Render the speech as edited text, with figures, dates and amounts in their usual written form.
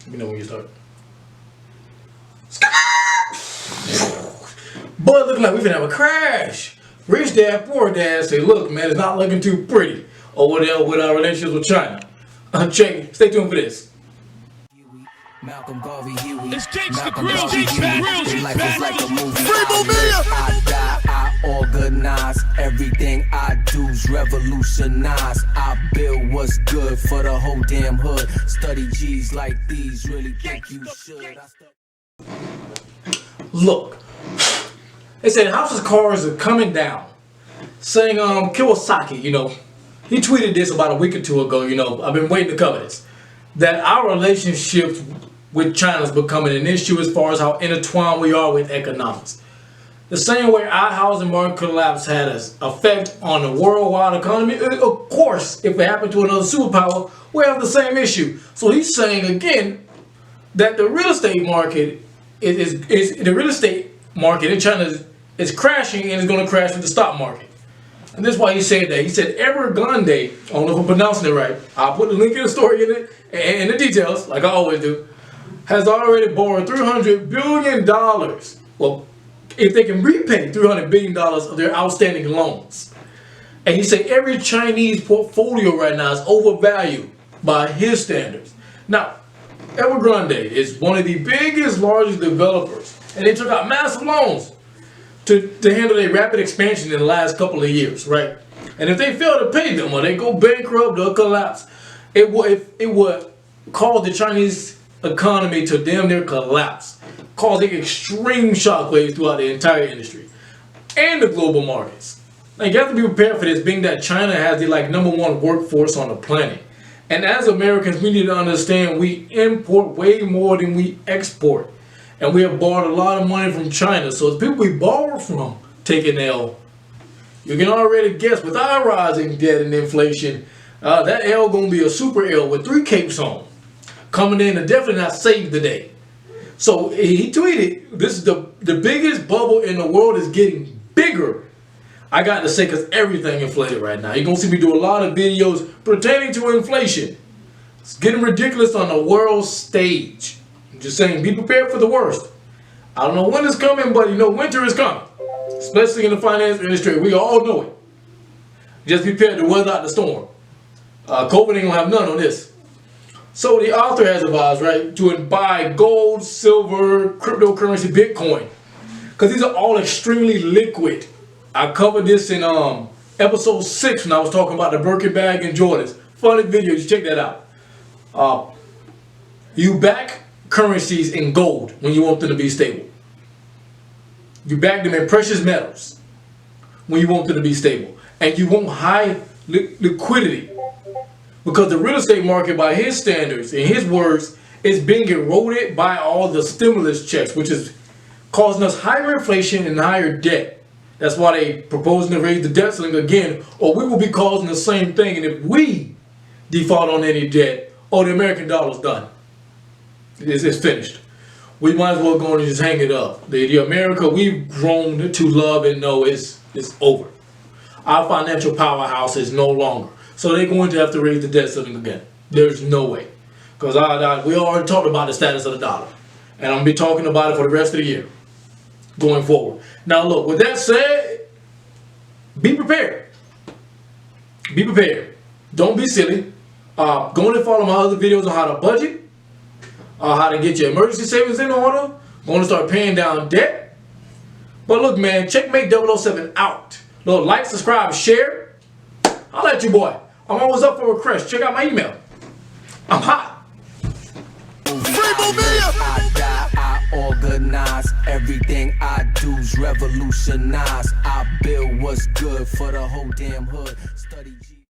Let me know when you start. Boy, looking like we finna have a crash. Rich dad, poor dad say, look, man, it's not looking too pretty. Or whatever with our relationships with China. Check it. Stay tuned for this. Malcolm Garvey, Huey. It's James the Grill, James Life is like a movie. I die, I organize. Everything I do's revolutionize. I build what's good for the whole damn hood. Study G's like these, really think you should. Look, they said houses, cars are coming down. Saying Kiyosaki, he tweeted this about a week or two ago. I've been waiting to cover this. That our relationship with China is becoming an issue as far as how intertwined we are with economics. The same way our housing market collapse had an effect on the worldwide economy, of course, if it happened to another superpower, we have the same issue. So he's saying again that the real estate market in China is crashing and is going to crash with the stock market. And that's why he said that. He said Evergrande, I don't know if I'm pronouncing it right. I'll put the link in the story in it and the details, like I always do, has already borrowed $300 billion. Well, if they can repay $300 billion of their outstanding loans. And he said every Chinese portfolio right now is overvalued by his standards. Now, Evergrande is one of the biggest, largest developers. And they took out massive loans to handle their rapid expansion in the last couple of years, right? And if they fail to pay them or they go bankrupt or collapse, it would cause the Chinese economy to damn near collapse, causing extreme shockwaves throughout the entire industry and the global markets. Now you have to be prepared for this, being that China has the #1 workforce on the planet. And as Americans, we need to understand we import way more than we export. And we have borrowed a lot of money from China. So the people we borrow from take an L. You can already guess with our rising debt and inflation, that L going to be a super L with 3 capes on. Coming in and definitely not save the day. So he tweeted, this is the biggest bubble in the world is getting bigger. I got to say, because everything inflated right now. You're going to see me do a lot of videos pertaining to inflation. It's getting ridiculous on the world stage. I'm just saying, be prepared for the worst. I don't know when it's coming, but winter is coming. Especially in the finance industry. We all know it. Just be prepared to weather out the storm. COVID ain't going to have none on this. So the author has advised, right, to buy gold, silver, cryptocurrency, Bitcoin. Because these are all extremely liquid. I covered this in episode 6 when I was talking about the Birkin bag and Jordans. Funny video, you check that out. You back currencies in gold when you want them to be stable. You back them in precious metals when you want them to be stable. And you want high liquidity. Because the real estate market, by his standards, in his words, is being eroded by all the stimulus checks, which is causing us higher inflation and higher debt. That's why they proposing to raise the debt ceiling again, or we will be causing the same thing. And if we default on any debt, the American dollar's done. It's finished. We might as well go and just hang it up. The America we've grown to love and know is over. Our financial powerhouse is no longer. So they're going to have to raise the debt ceiling again. There's no way. Because we already talked about the status of the dollar. And I'm going to be talking about it for the rest of the year. Going forward. Now look, with that said, be prepared. Be prepared. Don't be silly. Go and follow my other videos on how to budget. How to get your emergency savings in order. Going to start paying down debt. But look, man, Checkmate 007 out. Look, like, subscribe, share. I'll let you, boy. I'm always up for requests. Check out my email. I'm hot. I die, I organize. Everything I do's revolutionize. I build what's good for the whole damn hood. Study